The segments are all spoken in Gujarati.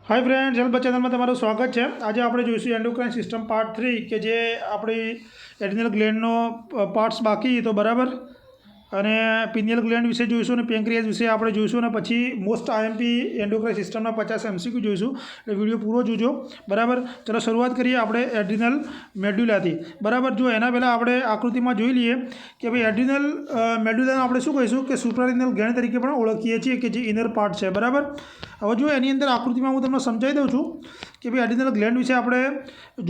हाय फ्रेंड्स, हेल्थ चैनल में तमाરું स्वागत है। आज આપણે જોઈશું એન્ડોક્રાઇન સિસ્ટમ પાર્ટ 3 કે જે આપણી એડ્રિનલ ગ્લેન્ડનો પાર્ટ્સ બાકી તો બરાબર અને પિનિયલ ગ્લેન્ડ વિશે જોઈશું અને પેન્ક્રિયાસ વિશે આપણે જોઈશું અને પછી મોસ્ટ આઈએમપી એન્ડોક્રાઇન સિસ્ટમના 50 એમસીક્યુ જોઈશું। એટલે વિડીયો પૂરો જોજો બરાબર। ચલો શરૂઆત કરીએ આપણે એડ્રિનલ મેડ્યુલાથી બરાબર। જો એના પહેલાં આપણે આકૃતિમાં જોઈ લઈએ કે ભાઈ એડ્રિનલ મેડ્યુલાને આપણે શું કહીશું કે સુપ્રારિનલ ગ્લેન્ડ તરીકે પણ ઓળખીએ છીએ કે જે ઇનર પાર્ટ છે બરાબર। હવે જો એની અંદર આકૃતિમાં હું તમને સમજાવી દઉં છું કે ભાઈ એડ્રિનલ ગ્લેન્ડ વિશે આપણે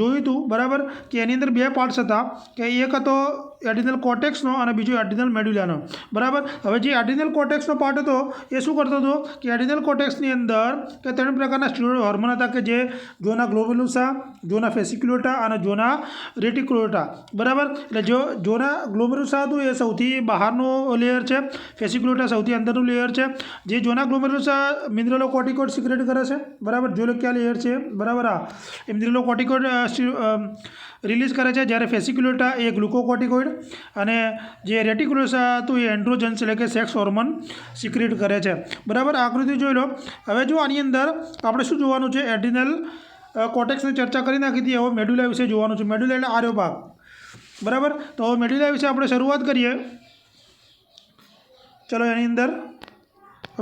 જોયું હતું બરાબર કે એની અંદર બે પાર્ટ્સ હતા કે એક હતો એડ્રિનલ કોર્ટેક્સનો અને બીજો એડ્રિનલ મેડ્યુલાનો બરાબર। હવે જે એડ્રિનલ કોર્ટેક્સનો પાર્ટ હતો એ શું કરતો હતો કે એડ્રિનલ કોર્ટેક્સની અંદર કે ત્રણ પ્રકારના સ્ટીરોઇડ હોર્મોન હતા કે જે ઝોના ગ્લોમેરુલસા, ઝોના ફેસિક્યુલેટા અને ઝોના રેટિક્યુલેટા બરાબર। એટલે જો ઝોના ગ્લોમેરુલસા હતું એ સૌથી બહારનો લેયર છે, ફેસિક્યુલેટા સૌથી અંદરનું લેયર છે। જે ઝોના ગ્લોમેરુલસા મિનરલો કોર્ટિકોઇડ સિક્રેટ કરે છે બરાબર। જો ક્યાં લેયર છે બરાબર, આ એ મિનરલો કોર્ટિકોઇડ રિલીઝ કરે છે, જ્યારે ફેસિક્યુલેટા એ ગ્લુકોકોર્ટિકોઇડ અને જે રેટિક્યુલસા હતું એ એન્ડ્રોજન્સ એટલે કે સેક્સ હોર્મોન સિક્રેટ કરે છે બરાબર। આકૃતિ જોઈ લો। હવે જો આની અંદર આપણે શું જોવાનું છે, એડ્રિનલ કોર્ટેક્સની ચર્ચા કરી નાખી હતી, હવે મેડ્યુલા વિશે જોવાનું છે। મેડ્યુલા એટલે આર્યો ભાગ બરાબર। તો હવે મેડ્યુલા વિશે આપણે શરૂઆત કરીએ। ચલો એની અંદર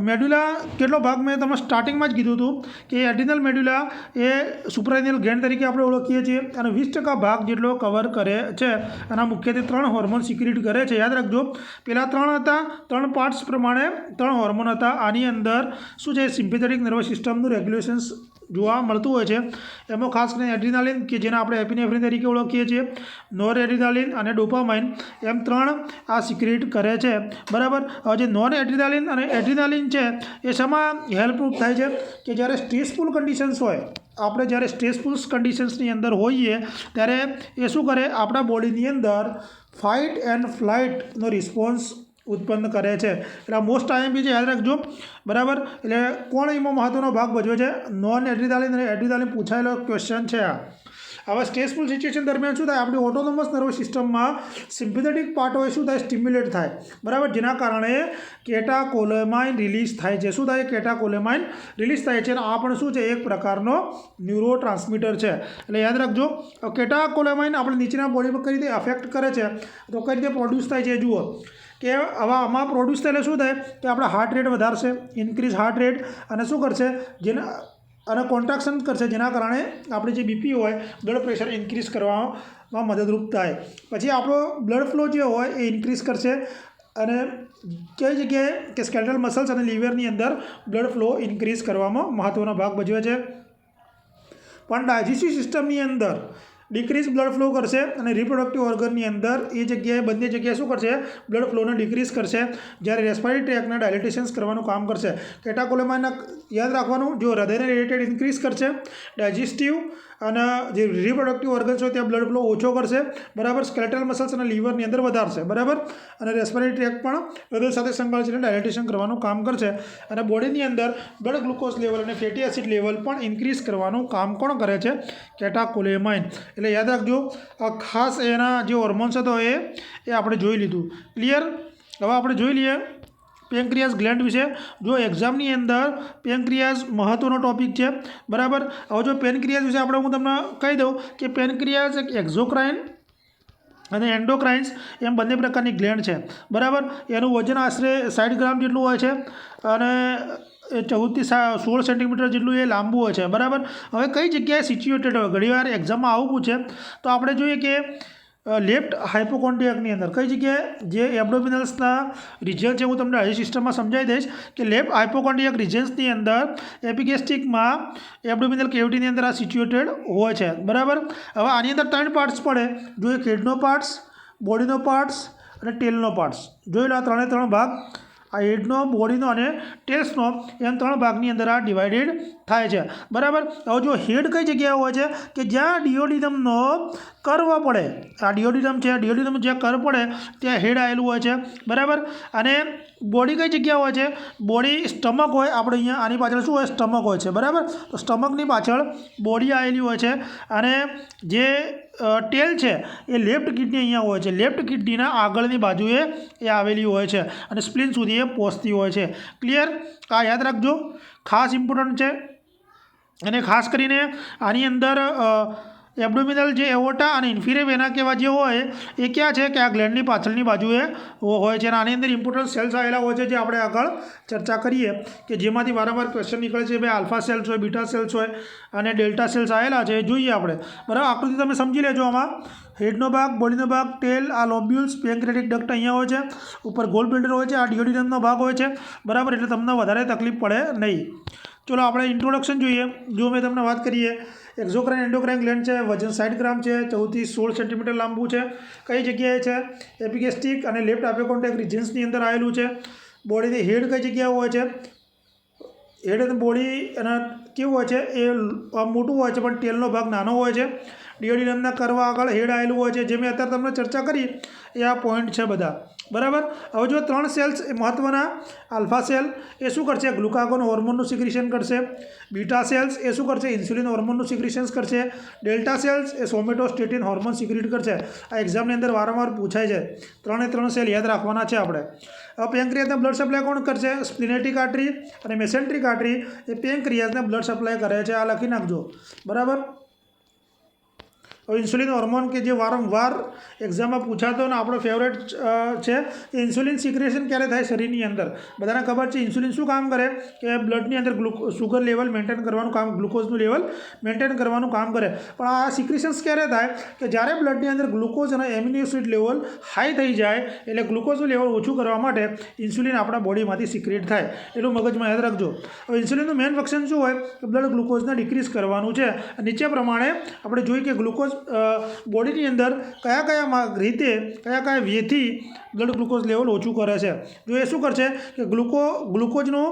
મેડ્યુલા કેટલો ભાગ મેં તમને સ્ટાર્ટિંગમાં જ કીધું હતું કે એડ્રિનલ મેડ્યુલા એ સુપ્રારિનલ ગ્લેન્ડ તરીકે આપણે ઓળખીએ છીએ અને 20% ભાગ જેટલો કવર કરે છે અને મુખ્યત્વે 3 હોર્મોન સિક્રેટ કરે છે। યાદ રાખજો, પહેલાં 3 હતા, 3 પાર્ટ્સ પ્રમાણે 3 હોર્મોન હતા। આની અંદર શું છે, સિમ્પેથેટિક નર્વસ સિસ્ટમનું રેગ્યુલેશન્સ જોવા મળતું હોય છે। એમાં ખાસ કરીને એડ્રિનાલિન કે જેને આપણે એપિનેફ્રિન તરીકે ઓળખીએ છીએ, નોર એડ્રિનાલિન અને ડોપામાઇન એમ 3 આ સિક્રેટ કરે છે બરાબર। હવે જે નોન એડ્રિનાલિન અને એડ્રિનાલિન છે એ શેમાં હેલ્પરૂપ થાય છે કે જ્યારે સ્ટ્રેસફુલ કન્ડિશન્સ હોય, આપણે જ્યારે સ્ટ્રેસફુલ કન્ડિશન્સની અંદર હોઈએ ત્યારે એ શું કરે, આપણા બોડીની અંદર ફાઇટ એન્ડ ફ્લાઇટનો રિસ્પોન્સ ઉત્પન્ન કરે છે। એટલે મોસ્ટ આઈએમપી છે, યાદ રાખજો બરાબર। એટલે કોણ એમાં મહત્ત્વનો ભાગ ભજવે છે, નોન એડ્રિનાલિન અને એડ્રિનાલિન પૂછાયેલો ક્વેશ્ચન છે આ। હવે સ્ટ્રેસફુલ સિચ્યુએશન દરમિયાન શું થાય, આપણી ઓટોનોમસ નર્વસ સિસ્ટમમાં સિમ્પેથેટિક પાર્ટ હોય શું થાય, સ્ટિમ્યુલેટ થાય બરાબર, જેના કારણે કેટાકોલેમાઇન રિલીઝ થાય છે। શું થાય, કેટાકોલેમાઇન રિલીઝ થાય છે અને આ પણ શું છે, એક પ્રકારનો ન્યુરો ટ્રાન્સમીટર છે। એટલે યાદ રાખજો, કેટાકોલેમાઇન આપણે નીચેના બોડી પર કઈ રીતે અફેક્ટ કરે છે તો કઈ રીતે પ્રોડ્યુસ થાય છે જુઓ કે હવે આમાં પ્રોડ્યુસ થયેલે શું થાય કે આપણા હાર્ટ રેટ વધારશે, ઇન્ક્રીઝ હાર્ટ રેટ, અને શું કરશે જેના અને કોન્ટ્રાક્શન કરશે, જેના કારણે આપણે જે બીપી હોય, બ્લડ પ્રેશર ઇન્ક્રીઝ કરવામાં મદદરૂપ થાય। પછી આપણો બ્લડ ફ્લો જે હોય એ ઇન્ક્રીઝ કરશે અને કઈ જગ્યાએ કે સ્કેલેટલ મસલ્સ અને લીવરની અંદર બ્લડ ફ્લો ઇન્ક્રીઝ કરવામાં મહત્ત્વનો ભાગ ભજવે છે। પણ ડાયજેસ્ટિવ સિસ્ટમની અંદર ડિક્રીઝ બ્લડ ફ્લો કરશે અને રિપ્રોડક્ટિવ ઓર્ગનની અંદર એ જગ્યાએ બંને જગ્યાએ શું કરશે, બ્લડ ફ્લોને ડિક્રીઝ કરશે, જ્યારે રેસ્પિરેટરી ટ્રેકને ડાયલેટેશન્સ કરવાનું કામ કરશે। કેટાકોલેમાઇનના યાદ રાખવાનું, જો હૃદયને રિલેટેડ ઇન્ક્રીઝ કરશે, ડાયજેસ્ટિવ અને જે રિપ્રોડક્ટિવ ઓર્ગન્સ હોય ત્યાં બ્લડ ફ્લો ઓછો કરશે બરાબર, સ્કેલેટલ મસલ્સ અને લીવરની અંદર વધારશે બરાબર, અને રેસ્પિરેટરી ટ્રેક પણ હૃદય સાથે સંકળાયેલ ડાયલેટેશન કરવાનું કામ કરશે અને બોડીની અંદર બ્લડ ગ્લુકોઝ લેવલ અને ફેટી એસિડ લેવલ પણ ઇન્ક્રીઝ કરવાનું કામ કોણ કરે છે, કેટાકોલેમાઇન। એટલે યાદ રાખજો, આ ખાસ એના જે હોર્મોન્સ હતો એ આપણે જોઈ લીધું, ક્લિયર। હવે આપણે જોઈ લઈએ પેન્ક્રિયાસ ગ્લેન્ડ વિશે। જો એક્ઝામની અંદર પેન્ક્રિયાસ મહત્ત્વનો ટોપિક છે બરાબર। હવે જો પેન્ક્રિયાસ વિશે આપણે હું તમને કહી દઉં કે પેન્ક્રિયાસ એક એક્ઝોક્રાઇન અને એન્ડોક્રાઇન્સ એમ બંને પ્રકારની ગ્લેન્ડ છે બરાબર। એનું વજન આશરે 60 ગ્રામ જેટલું હોય છે અને એ 14 થી 16 સેન્ટીમીટર જેટલું એ લાંબુ હોય છે બરાબર। હવે કઈ જગ્યાએ સિચ્યુએટેડ હોય, ઘણીવાર એક્ઝામમાં આવું પૂછે તો આપણે જોઈએ કે લેફ્ટ હાઇપોકોન્ડ્રિયાકની અંદર કઈ જગ્યાએ, જે એબ્ડોમિનલ્સના રિજિયન છે હું તમને ડાયજેસ્ટિવ સિસ્ટમમાં સમજાવી દઈશ કે લેફ્ટ હાઇપોકોન્ડ્રિયાક રિજન્સની અંદર એપિગેસ્ટિકમાં એબ્ડોમિનલ કેવિટીની અંદર આ સિચ્યુએટેડ હોય છે બરાબર। હવે આની અંદર 3 પાર્ટ્સ પડે, જો એક હેડનો પાર્ટ્સ, બોડીનો પાર્ટ્સ અને ટેલનો પાર્ટ્સ જોઈ લો। આ 3 ભાગ, આ હેડનો, બોડીનો અને ટેલ્સનો એમ 3 ભાગની અંદર આ ડિવાઇડેડ થાય છે બરાબર। હવે જો હેડ કઈ જગ્યાએ હોય છે કે જ્યાં ડિયોડિનમનો કર્વ પડે, આ ડિયોડિનમ છે, ડિયોડિનમ જ્યાં કર્વ પડે ત્યાં હેડ આવેલું હોય છે બરાબર। અને બોડી કઈ જગ્યા હોય છે, બોડી સ્ટમક હોય, આપણે અહીંયા આની પાછળ શું હોય, સ્ટમક હોય છે બરાબર। તો સ્ટમકની પાછળ બોડી આવેલી હોય છે અને જે ટેલ છે એ લેફ્ટ કિડની અહીંયા હોય છે, લેફ્ટ કિડનીના આગળની બાજુએ એ આવેલી હોય છે અને સ્પ્લીન સુધી એ પહોંચતી હોય છે, ક્લિયર। આ યાદ રાખજો, ખાસ ઇમ્પોર્ટન્ટ છે। અને ખાસ કરીને આની અંદર એબ્ડોમિનલ જે એઓર્ટા અને ઇન્ફિરિયર વેના કેવા જે હોય એ ક્યાં છે કે આ ગ્લેન્ડની પાછળની બાજુએ હોય છે અને આની અંદર ઇમ્પોર્ટન્ટ સેલ્સ આવેલા હોય છે જે આપણે આગળ ચર્ચા કરીએ કે જેમાંથી વારંવાર ક્વેશ્ચન નીકળે છે ભાઈ આલ્ફા સેલ્સ હોય, બીટા સેલ્સ હોય અને ડેલ્ટા સેલ્સ આવેલા છે જોઈએ આપણે, બરાબર. આકૃતિ તમે સમજી લેજો. આમાં હેડનો ભાગ, બોડીનો ભાગ, ટેલ, આ લોબ્યુલ્સ, પેન્ક્રેટિક ડક્ટ અહીંયા હોય છે, ઉપર ગોલ બ્લેડર હોય છે, આ ડિયોડિનમનો ભાગ હોય છે, બરાબર. એટલે તમને વધારે તકલીફ પડે નહીં. ચલો આપણે ઇન્ટ્રોડક્શન જોઈએ. જો મેં તમને વાત કરીએ, એક્ઝોક્રાઇન એન્ડોક્રાઇન ગ્લેન્ડ છે, વજન 60 ગ્રામ છે, 14 થી 16 સેન્ટીમીટર લાંબુ છે. કઈ જગ્યાએ છે? એપિગેસ્ટિક અને લેફ્ટ એપિકોન્ટેક રિજન્સની અંદર આવેલું છે. બોડીની હેડ કઈ જગ્યાએ હોય છે? હેડ અને બોડી અને કેવું હોય છે એ મોટું હોય છે પણ ટેલનો ભાગ નાનો હોય છે. ડિયોડિનમના કર્વ આગળ હેડ આવેલું હોય છે. જે મેં અત્યારે તમને ચર્ચા કરી એ આ પોઈન્ટ છે બધા, બરાબર. હવે જો 3 સેલ્સ એ મહત્ત્વના, આલ્ફા સેલ એ શું કરશે? ગ્લુકાગોન હોર્મોનનું સિક્રેશન કરશે. બીટા સેલ્સ એ શું કરશે? ઇન્સ્યુલિન હોર્મોનનું સિક્રેશન કરશે. ડેલ્ટા સેલ્સ એ સોમેટોસ્ટેટિન હોર્મોન સિક્રેટ કરશે. આ એક્ઝામની અંદર વારંવાર પૂછાય છે. 3 સેલ યાદ રાખવાના છે આપણે. હવે પેન્ક્રિયાસને બ્લડ સપ્લાય કોણ કરશે? સ્પ્લિનેટિક આર્ટરી અને મેસેન્ટ્રિક આર્ટરી એ પેન્ક્રિયાસને બ્લડ સપ્લાય કરે છે. આ લખી નાખજો, બરાબર. હવે ઇન્સ્યુલિન હોર્મોન કે જે વારંવાર એક્ઝામમાં પૂછાતો ને આપણો ફેવરેટ છે કે ઇન્સ્યુલિન સિક્રેશન ક્યારે થાય શરીરની અંદર? બધાને ખબર છે ઇન્સ્યુલિન શું કામ કરે કે બ્લડની અંદર સુગર લેવલ મેન્ટેન કરવાનું કામ, ગ્લુકોઝનું લેવલ મેન્ટેન કરવાનું કામ કરે. પણ આ સિક્રેશન્સ ક્યારે થાય કે જ્યારે બ્લડની અંદર ગ્લુકોઝ અને એમિનો એસિડ લેવલ હાઈ થઈ જાય, એટલે ગ્લુકોઝનું લેવલ ઓછું કરવા માટે ઇન્સ્યુલિન આપણા બોડીમાંથી સિક્રેટ થાય. એટલું મગજમાં યાદ રાખજો. હવે ઇન્સ્યુલિનનું મેઇન ફંક્શન શું હોય કે બ્લડ ગ્લુકોઝને ડિક્રીઝ કરવાનું છે. નીચે પ્રમાણે આપણે જોઈએ કે ગ્લુકોઝ બોડીની અંદર કયા વેથી બ્લડ ગ્લુકોઝ લેવલ ઓછું કરે છે. જો એ શું કરશે કે ગ્લુકોઝનું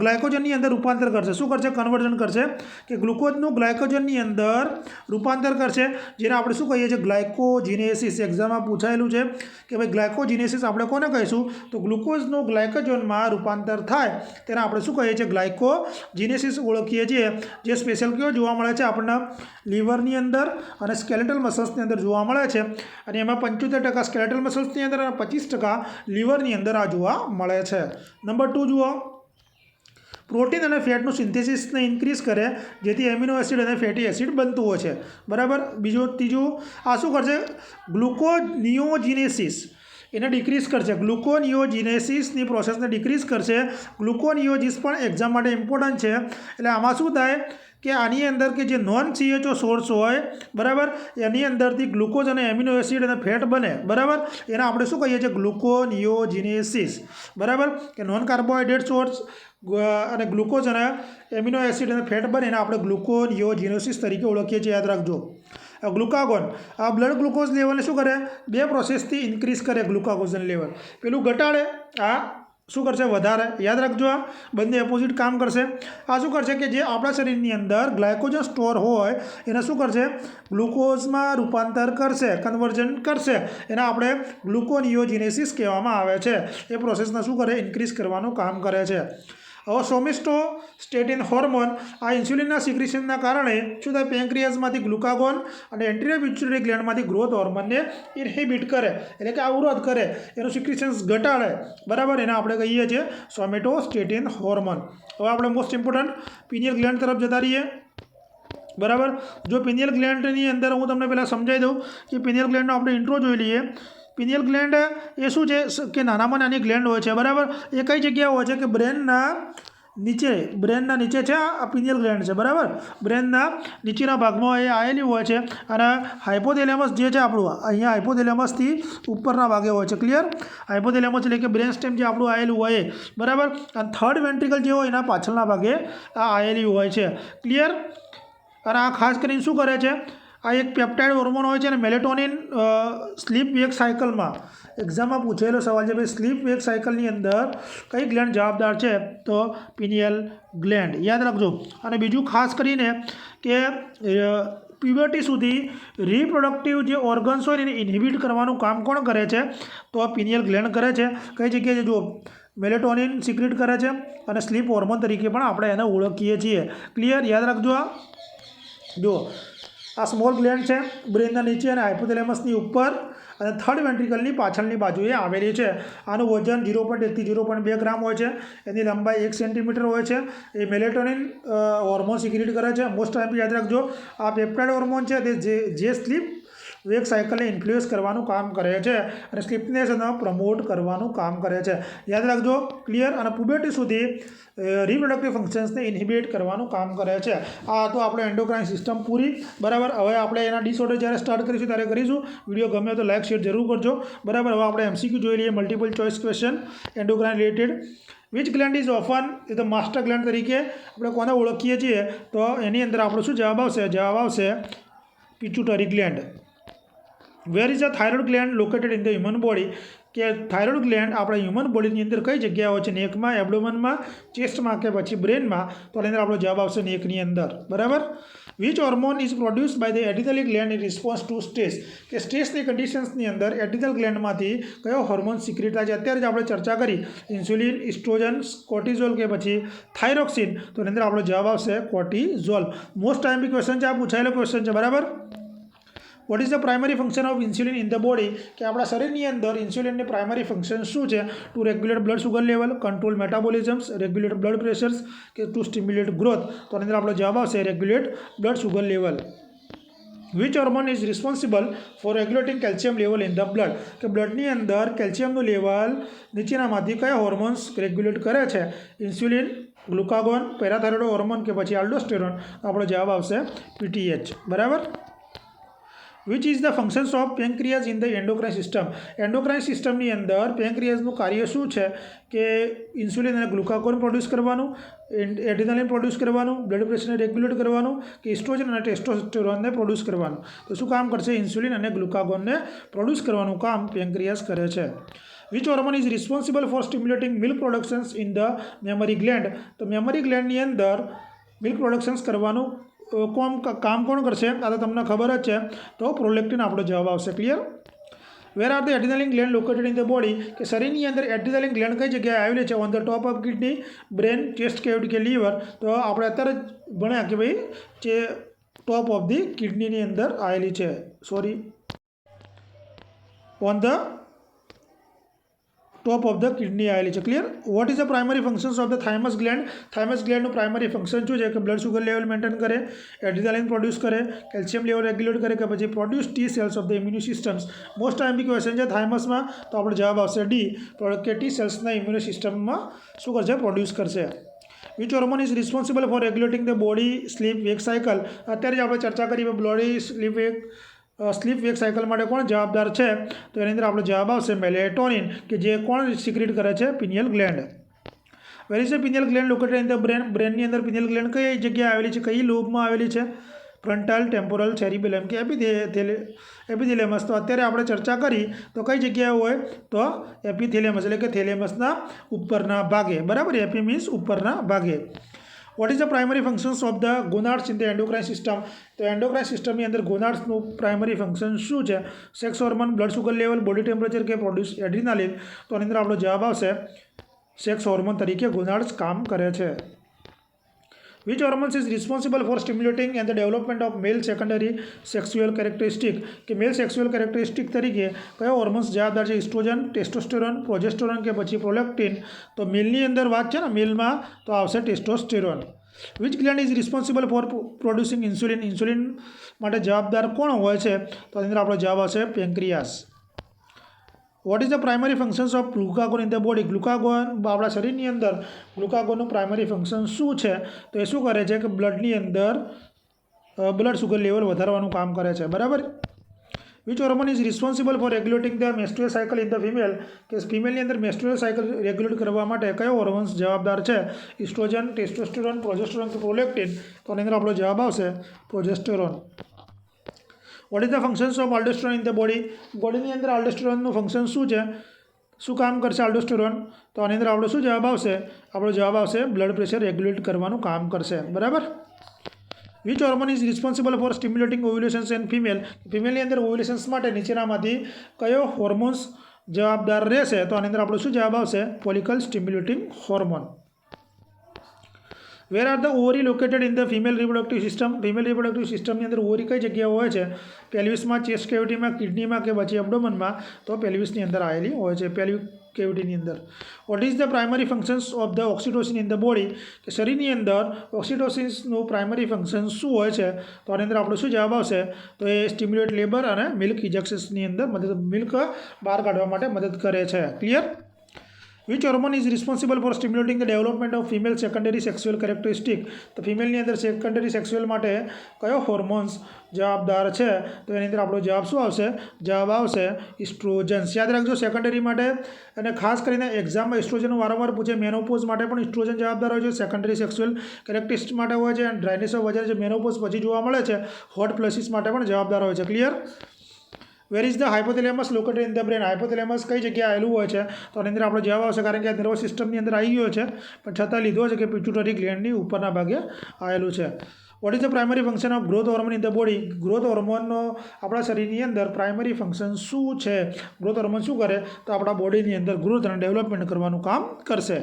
ગ્લાયકોજનની અંદર રૂપાંતર કરશે. શું કરશે? કન્વર્ઝન કરશે. કે ગ્લુકોઝનું ગ્લાયકોજનની અંદર રૂપાંતર કરશે, જેને આપણે શું કહીએ છીએ? ગ્લાયકોજિનેસિસ. એક્ઝામમાં પૂછાયેલું છે કે ભાઈ ગ્લાયકોજિનેસિસ આપણે કોને કહીશું? તો ગ્લુકોઝનું ગ્લાયકોજનમાં રૂપાંતર થાય તેને આપણે શું કહીએ છીએ? ગ્લાયકોજિનેસિસ ઓળખીએ છીએ. જે સ્પેશિયલ કયો જોવા મળે છે આપણને? લીવરની અંદર અને સ્કેલેટલ મસલ્સની અંદર જોવા મળે છે. અને એમાં 75% સ્કેલેટલ મસલ્સની અંદર અને 25% લીવરની અંદર આ જોવા મળે છે. નંબર 2 જુઓ, પ્રોટીન અને ફેટનું સિન્થેસિસને ઇન્ક્રીઝ કરે જેથી એમિનો એસિડ અને ફેટી એસિડ બનતું હોય છે, બરાબર. ત્રીજું આ શું કરશે? ગ્લુકોનિયોજિનેસિસ એને ડિક્રીઝ કરશે. ગ્લુકોનિયોજિનેસિસની પ્રોસેસને ડિક્રીઝ કરશે. ગ્લુકોનિયોજિસ પણ એક્ઝામ માટે ઇમ્પોર્ટન્ટ છે. એટલે આમાં શું થાય કે આની અંદર કે જે નોન CHO સોર્સ હોય, બરાબર, એની અંદરથી ગ્લુકોઝ અને એમિનો એસિડ અને ફેટ બને, બરાબર. એને આપણે શું કહીએ છીએ? ગ્લુકોનિયોજિનેસિસ, બરાબર. કે નોન કાર્બોહાઈડ્રેટ સોર્સ અને ગ્લુકોઝ અને એમિનો એસિડ અને ફેટ બને એને આપણે ગ્લુકોનિયોજિનેસિસ તરીકે ઓળખીએ છીએ. યાદ રાખજો. ગ્લુકાગોન આ બ્લડ ગ્લુકોઝ લેવલને શું કરે? 2 પ્રોસેસથી ઇન્ક્રીઝ કરે ગ્લુકાગોઝન લેવલ. પેલું ઘટાડે, આ શું કરશે? વધારે. યાદ રાખજો, આ બંને ઓપોઝિટ કામ કરશે. આ શું કરશે કે જે આપણા શરીરની અંદર ગ્લાયકોજન સ્ટોર હોય એને શું કરશે? ગ્લુકોઝમાં રૂપાંતર કરશે, કન્વર્ઝન કરશે. એને આપણે ગ્લુકોનિયોજિનેસિસ કહેવામાં આવે છે. એ પ્રોસેસને શું કરે? ઇન્ક્રીઝ કરવાનું કામ કરે છે. હવે સોમેટોસ્ટેટિન હોર્મોન આ ઇન્સ્યુલિનના સિક્રેશનના કારણે શું થાય? પેન્ક્રિયાસમાંથી ગ્લુકાગોન અને એન્ટેરિયર પિટ્યુટરી ગ્લેન્ડમાંથી ગ્રોથ હોર્મોનને ઇન્હિબિટ કરે, એટલે કે અવરોધ કરે, એનું સિક્રેશન્સ ઘટાડે, બરાબર. એને આપણે કહીએ છીએ સોમેટોસ્ટેટિન હોર્મોન. હવે આપણે મોસ્ટ ઇમ્પોર્ટન્ટ પિનિયલ ગ્લેન્ડ તરફ જતા રહીએ, બરાબર. જો પિનિયલ ગ્લેન્ડની અંદર હું તમને પહેલાં સમજાવી દઉં કે પિનિયલ ગ્લેન્ડનો આપણે ઇન્ટ્રો જોઈ લઈએ. પિનિયલ ગ્લેન્ડ એ શું છે કે નાનામાં નાની ગ્લેન્ડ હોય છે, બરાબર. એ કઈ જગ્યાએ હોય છે કે બ્રેનના નીચે છે આ પિનિયલ ગ્લેન્ડ છે, બરાબર. બ્રેનના નીચેના ભાગમાં એ આવેલી હોય છે. અને હાઇપોથેલેમસ જે છે આપણું અહીંયા હાઇપોથેલેમસથી ઉપરના ભાગે હોય છે, ક્લિયર. હાઇપોથેલેમસ એટલે કે બ્રેન સ્ટેમ જે આપણું આવેલું હોય, બરાબર. અને થર્ડ વેન્ટ્રિકલ જે હોય એના પાછળના ભાગે આ આવેલી હોય છે, ક્લિયર. અને આ ખાસ કરીને શું કરે છે? આ એક પેપ્ટાઇડ હોર્મોન હોય છે અને મેલેટોનિન સ્લીપ વેક સાયકલમાં એક્ઝામમાં પૂછેલો સવાલ છે ભાઈ સ્લીપ વેક સાયકલની અંદર કઈ ગ્લેન્ડ જવાબદાર છે? તો પિનિયલ ગ્લેન્ડ. યાદ રાખજો. અને બીજું ખાસ કરીને કે પ્યુબર્ટી સુધી રિપ્રોડક્ટિવ જે ઓર્ગન્સ હોય એને ઇન્હિબિટ કરવાનું કામ કોણ કરે છે? તો પિનિયલ ગ્લેન્ડ કરે છે. કઈ જગ્યાએ? જો મેલેટોનિન સિક્રેટ કરે છે અને સ્લીપ હોર્મોન તરીકે પણ આપણે એને ઓળખીએ છીએ, ક્લિયર. યાદ રાખજો. આ જો આ સ્મોલ ગ્લેન્ડ છે બ્રેનના નીચે અને હાઇપોથેલેમસની ઉપર, અને થર્ડ વેન્ટ્રિકલની પાછળની બાજુએ આવેલી છે. આનું વજન 0.1 થી 0.2 ગ્રામ હોય છે. એની લંબાઈ 1 સેન્ટીમીટર હોય છે. એ મેલેટોનિન હોર્મોન સિક્રેટ કરે છે. મોસ્ટ ટાઈમ યાદ રાખજો, આ પેપ્ટાઇડ હોર્મોન છે તે જે સ્લીપ વેક સાયકલને ઇન્ફ્લુઅન્સ કરવાનું કામ કરે છે અને સ્લીપનેસને પ્રમોટ કરવાનું કામ કરે છે. યાદ રાખજો, ક્લિયર. અને પુબર્ટી સુધી રિપ્રોડક્ટિવ ફંક્શન્સને ઇન્હિબિટ કરવાનું કામ કરે છે. આ તો આપણે એન્ડોક્રાઇન સિસ્ટમ પૂરી, બરાબર. હવે આપણે એના ડિસઓર્ડર જ્યારે સ્ટાર્ટ કરીશું ત્યારે કરીશું. વિડીયો ગમે તો લાઇક શેર જરૂર કરજો, બરાબર. હવે આપણે MCQ જોઈ લઈએ, multiple choice question endocrine related. Which gland is often the master gland તરીકે આપણે કોને ઓળખીએ છીએ? તો એની અંદર આપણો શું જવાબ આવશે? જવાબ આવશે pituitary gland. Where is a thyroid gland located in the human body? કે થાઇરોઇડ ગ્લેન્ડ આપણા હ્યુમન બોડીની અંદર કઈ જગ્યાએ હોય છે? નેકમાં, એબ્ડોમનમાં, ચેસ્ટમાં કે પછી બ્રેનમાં? તો એની અંદર આપણો જવાબ આવશે નેકની અંદર, બરાબર. Which hormone is produced by the adrenal gland in response to stress? કે સ્ટ્રેસની કન્ડિશન્સની અંદર એડિનલ ગ્લેન્ડમાંથી કયો હોર્મોન સિક્રેટ થાય છે? અત્યારે જ આપણે ચર્ચા કરી ઇન્સ્યુલિન, ઇસ્ટ્રોજન, કોર્ટિઝોલ કે પછી થાઇરોક્સિન. તો એની અંદર આપણો જવાબ આવશે કોર્ટિઝોલ. મોસ્ટ ટાઈમ ક્વેશ્ચન છે, આ પૂછાયેલો ક્વેશ્ચન છે, બરાબર. What is the primary function of insulin in the body? કે આપણા શરીરની અંદર ઇન્સ્યુલિનની પ્રાઇમરી ફંક્શન શું છે? To regulate blood sugar level, control metabolisms, regulate blood pressures કે ટુ સ્ટિમ્યુલેટ ગ્રોથ? તો એની અંદર આપણો જવાબ આવશે regulate blood sugar level. Which hormone is responsible for regulating calcium level in the blood? કે બ્લડની અંદર કેલ્શિયમનું લેવલ નીચેનામાંથી કયા હોર્મોન્સ રેગ્યુલેટ કરે છે? ઇન્સ્યુલિન, ગ્લુકાગોન, પેરાથાઇરોઇડ હોર્મોન કે પછી આલ્ડોસ્ટેરોન? આપણો જવાબ આવશે PTH, બરાબર. Which is the functions of pancreas in the endocrine system? Endocrine સિસ્ટમની અંદર પેન્ક્રિયાઝનું કાર્ય શું છે? કે ઇન્સ્યુલિન અને ગ્લુકાગોન પ્રોડ્યુસ કરવાનું, એડ્રીનાલિન પ્રોડ્યુસ કરવાનું, બ્લડ પ્રેશરને રેગ્યુલેટ કરવાનું કે ઇસ્ટ્રોજન અને ટેસ્ટોસ્ટેરોનને પ્રોડ્યુસ કરવાનું? તો શું કામ કરશે? ઇન્સ્યુલિન અને ગ્લુકાગોનને પ્રોડ્યુસ કરવાનું કામ પેન્ક્રિયાઝ કરે છે. Which hormone is responsible for stimulating milk productions in the mammary gland? તો મેમરી ગ્લેન્ડની અંદર મિલ્ક પ્રોડક્શન્સ કરવાનું કામ કોણ કરશે? આ તો તમને ખબર જ છે. તો પ્રોલેક્ટિન આપણો જવાબ આવશે, clear. Where are the adrenaline gland located in the body? કે શરીરની અંદર એડ્રીનાલિન ગ્લેન્ડ કઈ જગ્યાએ આવેલી છે? On the top of kidney, brain, chest cavity કે લીવર? તો આપણે અત્યારે જ ભણ્યા કે ભાઈ જે ટોપ ઓફ ધી કિડનીની અંદર આવેલી છે, on the top of the kidney આવેલી છે, clear. What is the primary functions of the thymus gland? Thymus ગ્લેન્ડનું પ્રાઇમરી ફંક્શન શું છે? કે બ્લડ સુગર લેવલ મેન્ટેન કરે, એડ્રીનાલિન પ્રોડ્યુસ કરે, કેલ્શિયમ લેવલ રેગ્યુલેટ કરે કે પછી produce T cells of the immune systems? Most time question છે થાઇમસમાં, તો આપણો જવાબ આવશે ડી, કે ટી સેલ્સના ઇમ્યુન સિસ્ટમમાં શું કરશે? પ્રોડ્યુસ કરશે. Which hormone is responsible for regulating the body sleep wake cycle? અત્યારે જ આપણે ચર્ચા કરી બોડી સ્લીપ વેક સાયકલ માટે કોણ જવાબદાર છે? તો એની અંદર આપણો જવાબ આવશે મેલેટોનિન, કે જે કોણ સિક્રેટ કરે છે? Pineal gland. Where is the pineal gland located in the brain? બ્રેનની અંદર પિનિયલ ગ્લેન્ડ કઈ જગ્યાએ આવેલી છે? કઈ લોબમાં આવેલી છે? ફ્રન્ટલ, ટેમ્પોરલ, સેરિબેલમ કે એપિથેલેમસ? તો અત્યારે આપણે ચર્ચા કરી તો કઈ જગ્યાએ હોય? તો એપિથેલેમસ, એટલે કે થેલેમસના ઉપરના ભાગે, બરાબર. એપી મીન્સ ઉપરના ભાગે. What is the primary functions of the gonads in the endocrine system? તો એન્ડોક્રાઇન સિસ્ટમની અંદર ગોનાડ્સનું પ્રાઇમરી ફંક્શન શું છે? Sex hormone, blood sugar level, body temperature કે પ્રોડ્યુસ એડ્રીનાલિન? તો એની અંદર આપણો જવાબ આવશે સેક્સ હોર્મોન તરીકે ગોનાડ્સ કામ કરે છે. Which hormones is responsible for stimulating and the development of male secondary sexual characteristic? કે મેલ સેક્સ્યુઅલ કેરેક્ટરિસ્ટિક તરીકે કયો હોર્મોન્સ જવાબદાર છે? ઇસ્ટ્રોજન, ટેસ્ટોસ્ટેરોન, પ્રોજેસ્ટેરોન કે પછી પ્રોલેક્ટિન? તો મેલની અંદર વાત છે ને, મેલમાં તો આવશે testosterone. Which gland is responsible four producing insulin? Insulin માટે જવાબદાર કોણ હોય છે? તો એની અંદર આપણો જવાબ આવશે pancreas. What is the primary functions of glucagon in the body? Glucagon આપણા શરીરની અંદર ગ્લુકાગોનનું પ્રાઇમરી ફંક્શન શું છે? તો એ શું કરે છે? કે બ્લડની અંદર બ્લડ સુગર લેવલ વધારવાનું કામ કરે છે, બરાબર. Which hormone is responsible for regulating the menstrual cycle in the female? કે ફિમેલની અંદર મેન્સ્ટ્રુઅલ સાયકલ રેગ્યુલેટ કરવા માટે કયો હોર્મોન્સ જવાબદાર છે? ઇસ્ટ્રોજન, ટેસ્ટોસ્ટેરોન, પ્રોજેસ્ટેરોન કે પ્રોલેક્ટિન? તો એની અંદર આપણો જવાબ આવશે progesterone. What is the functions of aldosterone in the body? બોડીની અંદર આલ્ડોસ્ટેરોનનું ફંક્શન શું છે? શું કામ કરશે આલ્ડોસ્ટેરોન? તો આની અંદર આપણો શું જવાબ આવશે? આપણો જવાબ આવશે બ્લડ પ્રેશર રેગ્યુલેટ કરવાનું કામ કરશે, બરાબર. Which hormone is responsible for stimulating ovulations in female? ફિમેલની અંદર ઓવ્યુલેશન્સ માટે નીચેનામાંથી કયો હોર્મોન્સ જવાબદાર રહેશે? તો આની અંદર આપણો શું જવાબ આવશે? Follicle stimulating hormone. Where are the ovary located in the female reproductive system? Female reproductive સિસ્ટમની અંદર ઓવરી કઈ જગ્યાએ હોય છે? પેલ્વિસમાં, ચેસ્ટ કેવિટીમાં, કિડનીમાં કે પછી એબ્ડોમનમાં? તો પેલ્વિસની અંદર આવેલી હોય છે, પેલ્વિક કેવિટીની અંદર. Vote is the primary functions of the oxytocin in the body? કે શરીરની અંદર ઓક્સિટોસિન્સનું પ્રાઇમરી ફંક્શન શું હોય છે? તો આની અંદર આપણો શું જવાબ આવશે? તો એ સ્ટિમ્યુલેટ લેબર અને મિલ્ક ઇજેક્શન્સની અંદર મિલ્ક બહાર કાઢવા માટે મદદ કરે છે. Clear? Which hormone is responsible for stimulating the development of female secondary sexual characteristic? તો ફિમેલની અંદર સેકન્ડરી સેક્સ્યુઅલ માટે કયો હોર્મોન્સ જવાબદાર છે? તો એની અંદર આપણો જવાબ શું આવશે? જવાબ આવશે ઇસ્ટ્રોજન્સ. યાદ રાખજો, સેકન્ડરી માટે અને ખાસ કરીને એક્ઝામમાં ઇસ્ટ્રોજન વારંવાર પૂછે. મેનોપોઝ માટે પણ ઇસ્ટ્રોજન જવાબદાર હોય છે, સેકન્ડરી સેક્સ્યુઅલ કેરેક્ટરિસ્ટિક માટે હોય છે, અને ડ્રાયનેસ ઓફ વજન જે મેનોપોઝ પછી જોવા મળે છે, હોટ ફ્લેસીસ માટે પણ જવાબદાર હોય છે. Clear? Wear is the hypothalamus located in the brain? Hypothalamus કઈ જગ્યાએ આવેલું હોય છે? તો આની અંદર આપણો જવાબ આવશે, કારણ કે આ નર્વસ સિસ્ટમની અંદર આવી ગયો છે, પણ છતાં લીધો છે કે પિટ્યુટરી ગ્લેન્ડની ઉપરના ભાગે આવેલું છે. What is the primary function of growth hormone in the body? Growth હોર્મોનનો આપણા શરીરની અંદર પ્રાઇમરી ફંક્શન શું છે? ગ્રોથ હોર્મોન શું કરે? તો આપણા બોડીની અંદર ગ્રોથ અને ડેવલપમેન્ટ કરવાનું કામ કરશે.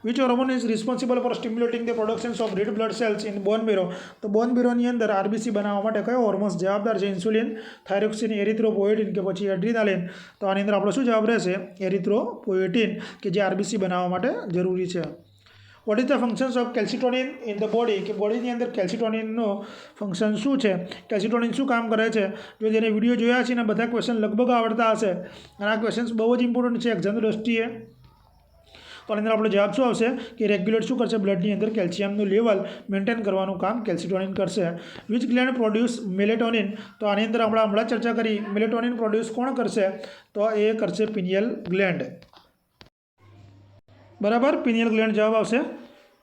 Which hormone is responsible for stimulating the productions of red blood cells in bone marrow? તો બોન મેરોની અંદર આરબીસી બનાવવા માટે કયો હોર્મોન્સ જવાબદાર છે? ઇન્સ્યુલિન, થાઇરોક્સિન, એરિથ્રોપોએટિન કે પછી એડ્રીનાલિન? તો આની અંદર આપણો શું જવાબ રહેશે? એરિથ્રોપોએટિન, કે જે આરબીસી બનાવવા માટે જરૂરી છે. What is the functions of calcitonin in the body? કે બોડીની અંદર કેલ્સિટોનિનનું ફંક્શન શું છે? કેલ્સિટોનિન શું કામ કરે છે? જો જેને વિડીયો જોયા છે ને બધા ક્વેશ્ચન લગભગ આવડતા હશે, અને આ ક્વેશ્ચન્સ બહુ જ ઇમ્પોર્ટન્ટ છે એક્ઝામની દ્રષ્ટિએ. તો આની અંદર આપણો જવાબ શું આવશે? કે રેગ્યુલેટ શું કરશે? બ્લડની અંદર કેલ્શિયમનું લેવલ મેન્ટેન કરવાનું કામ કેલ્સિટોનિન કરશે. Which gland produce melatonin? તો આની અંદર આપણે હમણાં ચર્ચા કરી, મેલેટોનિન પ્રોડ્યુસ કોણ કરશે? તો એ કરશે પિનિયલ ગ્લેન્ડ. બરાબર, પિનિયલ ગ્લેન્ડ જવાબ આવશે.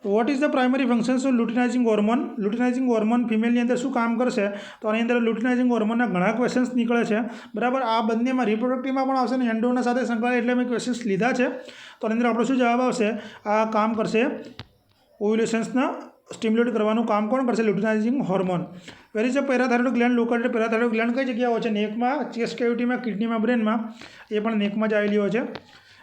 What is the primary functions of luteinizing hormone? Luteinizing hormone ફિમેલની અંદર શું કામ કરશે? તો આની અંદર લ્યુટિનાઇઝિંગ હોર્મોનના ઘણા ક્વેશ્ચન્સ નીકળે છે. બરાબર, આ બંનેમાં રિપ્રોડક્ટિવમાં પણ આવશે ને એન્ડોના સાથે સંકળાયેલા, એટલે મેં ક્વેશ્ચન્સ લીધા છે. તો આની અંદર આપણો શું જવાબ આવશે? આ કામ કરશે ઓવ્યુલેશન્સના સ્ટિમ્યુલેટ કરવાનું કામ કોણ કરશે? Luteinising hormone. Wear is the પેરાથાઇરોઇડ gland located? પેરાથાઇરોઇડ gland કઈ જગ્યાએ હોય છે? નેકમાં, ચેસ્ટ કેવિટીમાં, કિડનીમાં, બ્રેનમાં? એ પણ નેકમાં જ આવેલી હોય છે.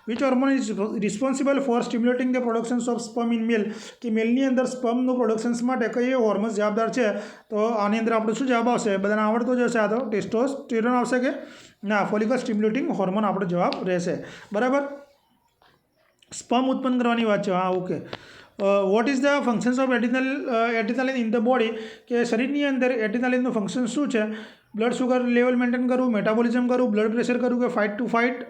Which hormone is responsible for stimulating the productions of sperm in male? કે મેલની અંદર સ્પર્મનું પ્રોડક્શન્સ માટે કઈ હોર્મોન્સ જવાબદાર છે? તો આની અંદર આપણો શું જવાબ આવશે? બધાને આવડતો જ હશે. આ તો ટેસ્ટોસ્ટેરોન આવશે કે ના? ફોલિકલ સ્ટિમ્યુલેટિંગ હોર્મોન આપણો જવાબ રહેશે. બરાબર, સ્પર્મ ઉત્પન્ન કરવાની વાત છે. હા, okay. Vote is the functions of adrenaline in the body? કે શરીરની અંદર એડ્રીનાલિનનું ફંક્શન શું છે? બ્લડ શુગર લેવલ મેન્ટેન કરવું, મેટાબોલિઝમ કરવું, બ્લડ પ્રેશર કરવું, કે ફાઇટ ટુ ફાઇટ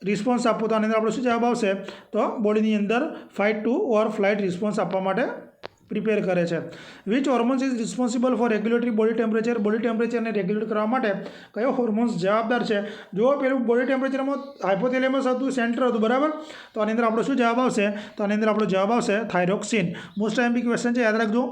રિસ્પોન્સ આપવો? તો આની અંદર આપણો શું જવાબ આવશે? તો બોડીની અંદર fight to or flight response આપવા માટે પ્રિપેર કરે છે. Which hormones is responsible for regulatory body temperature? Body ટેમ્પરેચરને રેગ્યુલેટ કરવા માટે કયો હોર્મોન્સ જવાબદાર છે? જો પેલું બોડી ટેમ્પરેચરમાં હાઇપોથેલેમસ હતું, સેન્ટર હતું, બરાબર, તો આની અંદર આપણો શું જવાબ આવશે? તો આની અંદર આપણો જવાબ આવશે થાઇરોક્સિન. મોસ્ટ એમપી ક્વેશ્ચન છે, યાદ રાખજો.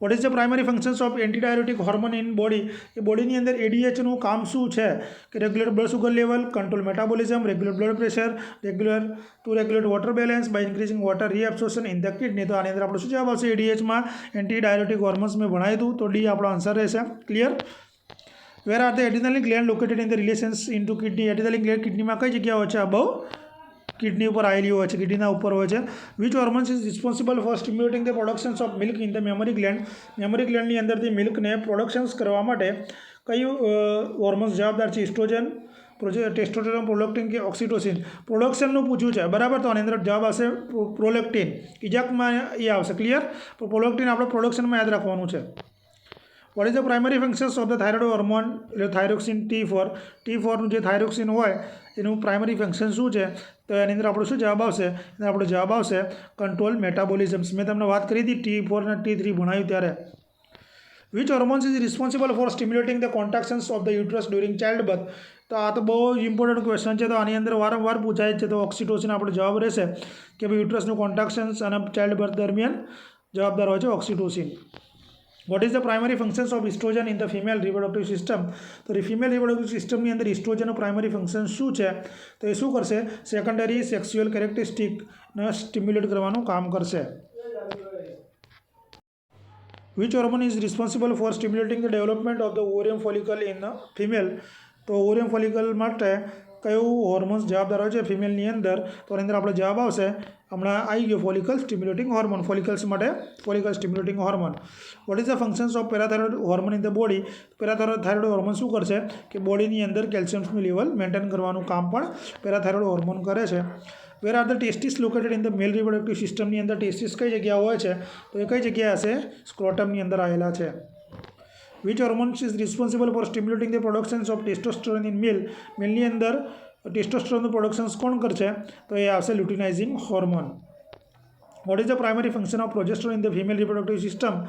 What is the primary functions of antidiuretic hormone in body? એ બોડીની અંદર એડીએચનું કામ શું છે? કે regulate blood sugar level, control metabolism, regulate blood pressure, regulate water balance by increasing water reabsorption in the kidney? તો આની અંદર આપણો શું જવાબ આવશે? એડીએચમાં એન્ટીડાયોટિક હોર્મોન્સ મેં ભણાવી હતું, તો ડી આપણો આન્સર રહેશે. Clear? Where are the adrenaline gland located in the relations in to kidney? Adrenaline gland કિડનીમાં કઈ જગ્યા હોય છે? અબવ કિડની ઉપર આવેલી હોય છે, કિડનીના ઉપર હોય છે. Which hormones is responsible for stimulating the productions of milk in the mammary gland? Mammary ગ્લેન્ડની અંદરથી મિલ્કને પ્રોડક્શન્સ કરવા માટે કયું હોર્મોન્સ જવાબદાર છે? ઇસ્ટ્રોજન, ટેસ્ટોસ્ટેરોન, પ્રોલેક્ટિન કે ઓક્સિટોસિન? પ્રોડક્શનનું પૂછ્યું છે, બરાબર, તો આની અંદર જવાબ આવશે પ્રોલેક્ટિન. ઇજાકમાં એ આવશે. ક્લિયર? તો પ્રોલેક્ટિન આપણે પ્રોડક્શનમાં યાદ રાખવાનું છે. What is the primary functions of the thyroid hormone? એટલે થાઇરોક્સિન T4નું જે થાઇરોક્સિન હોય એનું પ્રાઇમરી ફંક્શન શું છે? તો એની અંદર આપણો શું જવાબ આવશે? એની આપણો જવાબ આવશે કંટ્રોલ મેટાબોલિઝમ્સ. મેં તમને વાત કરી હતી T4 અને T3 ભણાવ્યું ત્યારે. Which hormones is responsible for stimulating the contractions of the uterus during child birth? તો આ તો બહુ ઇમ્પોર્ટન્ટ ક્વેશ્ચન છે, તો આની અંદર વારંવાર પૂછાય છે. તો ઓક્સિટોસિન આપણો જવાબ રહેશે કે ભાઈ યુટ્રસનું કોન્ટ્રાક્શન્સ અને ચાઇલ્ડ બર્થ દરમિયાન જવાબદાર હોય છે oxytocin. Vote is the primary functions of oestrogen in the female reproductive system? તો ફિમેલ રિપ્રોડક્ટિવ સિસ્ટમની અંદર ઇસ્ટ્રોજનનું પ્રાઇમરી ફંક્શન શું છે? તો એ શું કરશે? સેકન્ડરી સેક્સ્યુઅલ કેરેક્ટરિસ્ટિકને સ્ટિમ્યુલેટ કરવાનું કામ કરશે. Which hormone is responsible for stimulating the development of the ovarian follicle in female? તો ઓવરિયમ ફોલિકલ માટે કયું હોર્મોન્સ જવાબદાર હોય છે ફિમેલની અંદર? તો એની અંદર આપણો જવાબ આવશે હમણાં આવી ગયો ફોલિકલ સ્ટિમ્યુલેટિંગ હોર્મોન. ફોલિકલ્સ માટે follicle stimulating hormone. What is the functions of પેરાથાઇરોઇડ hormone in the body? પેરાથાઇરોઇડ hormone શું કરશે કે બોડીની અંદર કેલ્શિયમનું લેવલ મેન્ટેન કરવાનું કામ પણ પેરાથાઇરોઇડ હોર્મોન કરે છે. Where are the testis located in the male reproductive સિસ્ટમની અંદર ટેસ્ટિસ કઈ જગ્યા હોય છે? તો એ કઈ જગ્યાએ હશે? સ્ક્રોટમની અંદર આવેલા છે. Which hormones is responsible for stimulating the productions of testosterone in male? મેલની અંદર ટેસ્ટોસ્ટેરોનનું પ્રોડક્શન્સ કોણ કરશે? તો એ આવશે luteinizing hormone. What is the primary function of progesterone in the female reproductive system?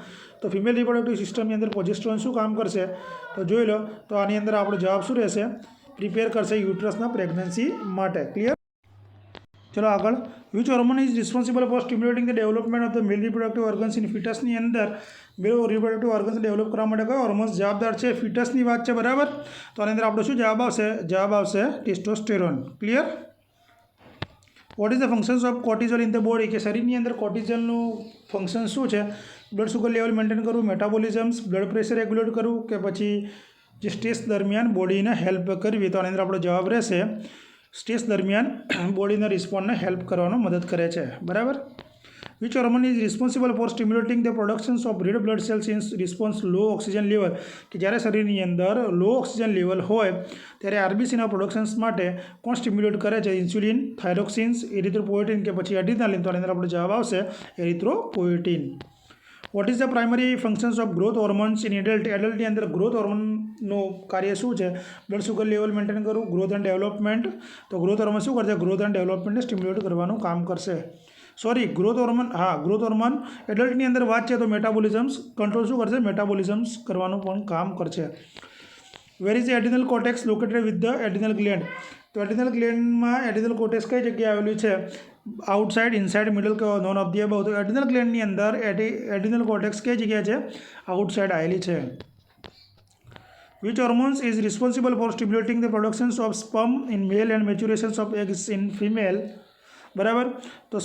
તો ફિમેલ રિપ્રોડક્ટિવ સિસ્ટમની અંદર પ્રોજેસ્ટેરોન શું કામ કરશે? તો જોઈ લો. તો આની અંદર આપણો જવાબ શું રહેશે? પ્રિપેર કરશે યુટ્રસના પ્રેગ્નન્સી માટે. ક્લિયર? ચલો આગળ. Which hormone is responsible for stimulating the development of the male reproductive organs in ફિટસની અંદર મેલ રિપ્રોડક્ટિવ ઓર્ગન્સ ડેવલપ કરવા માટે કયો હોર્મોન્સ જવાબદાર છે? ફિટસની વાત છે, બરાબર. તો આની અંદર આપણો શું જવાબ આવશે? જવાબ આવશે testosterone. Clear? What is the functions of cortisol in the body? કે શરીરની અંદર કોર્ટિઝોલનું ફંક્શન શું છે? બ્લડ સુગર લેવલ મેન્ટેન કરવું, મેટાબોલિઝમ્સ, બ્લડ પ્રેશર રેગ્યુલેટ કરવું, કે પછી જે સ્ટ્રેસ દરમિયાન બોડીને હેલ્પ કરવી? તો આની અંદર આપણો જવાબ રહેશે સ્ટ્રેસ દરમિયાન બોડીના રિસ્પોન્સને હેલ્પ કરવાનો મદદ કરે છે, બરાબર. Which hormone is responsible for stimulating the productions of red blood cells in response low oxygen level? કે જ્યારે શરીરની અંદર લો ઓક્સિજન લેવલ હોય ત્યારે આરબીસીના પ્રોડક્શન્સ માટે કોણ સ્ટિમ્યુલેટ કરે છે? ઇન્સ્યુલિન, થાઇરોક્સિન્સ, એરિથ્રોપોએટિન, કે પછી એડ્રીનાલિન? તો આની અંદર આપણો જવાબ આવશે erythropoietin. What is the primary functions of growth hormones in adult? એડલ્ટની અંદર ગ્રોથ હોર્મોનનું કાર્ય શું છે? બ્લડ સુગર લેવલ મેન્ટેન કરવું, ગ્રોથ એન્ડ ડેવલપમેન્ટ. તો ગ્રોથ હોર્મોન શું કરશે? ગ્રોથ એન્ડ ડેવલપમેન્ટને સ્ટિમ્યુલેટ કરવાનું કામ કરશે. સોરી, ગ્રોથ હોર્મોન, હા, ગ્રોથ હોર્મોન એડલ્ટની અંદર વાત છે તો મેટાબોલિઝમ્સ કંટ્રોલ શું કરશે? મેટાબોલિઝમ્સ કરવાનું પણ કામ કરશે. Where is adrenal cortex located with the adrenal gland? તો એડ્રિનલ ગ્લેન્ડમાં એડ્રિનલ કોર્ટેક્સ કઈ જગ્યાએ આવેલું છે? આઉટસાઇડ, ઇનસાઇડ, મિડલ, કે નોન ઓફ ધી અબવ? તો એડ્રિનલ ગ્લેન્ડની અંદર એડ્રિનલ કોર્ટેક્સ કઈ જગ્યાએ છે? આઉટસાઇડ આવેલી છે. Which hormones is responsible for stimulating the productions of sperm in male and maturations of eggs in female? બરાબર. તો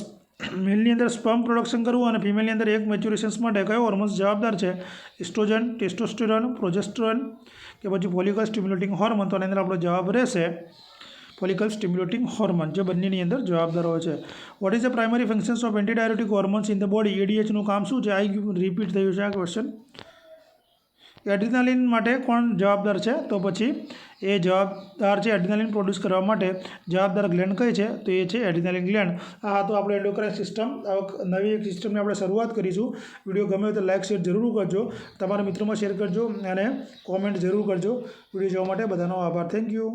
મેલની અંદર સ્પર્મ પ્રોડક્શન કરવું અને ફિમેલની અંદર એગ મેચ્યુરેશન્સ માટે કયો હોર્મોન્સ જવાબદાર છે? ઇસ્ટ્રોજન, ટેસ્ટોસ્ટેરોન, પ્રોજેસ્ટેરોન, કે પછી ફોલિકલ સ્ટિમ્યુલેટિંગ હોર્મોન? તો આની અંદર આપણો જવાબ રહેશે ફોલિકલ સ્ટિમ્યુલેટિંગ હોર્મોન, જે બંનેની અંદર જવાબદાર હોય છે. What is the primary functions of antidiuretic hormones in the body? એડીએચનું કામ શું છે? આ રિપીટ થયું છે આ ક્વેશ્ચન. એડ્રીનાલિન માટે કોણ જવાબદાર છે? તો પછી એ જવાબદાર છે એડ્રીનાલિન પ્રોડ્યુસ કરવા માટે જવાબદાર ગ્લેન્ડ કઈ છે? તો એ છે એડ્રીનાલિન ગ્લેન્ડ. આ તો આપણે એન્ડોક્રાઇન સિસ્ટમ, નવી એક સિસ્ટમની આપણે શરૂઆત કરીશું. વિડીયો ગમે તો લાઇક શેર જરૂર કરજો, તમારા મિત્રોમાં શેર કરજો અને કોમેન્ટ જરૂર કરજો. વિડીયો જોવા માટે બધાનો આભાર. Thank you.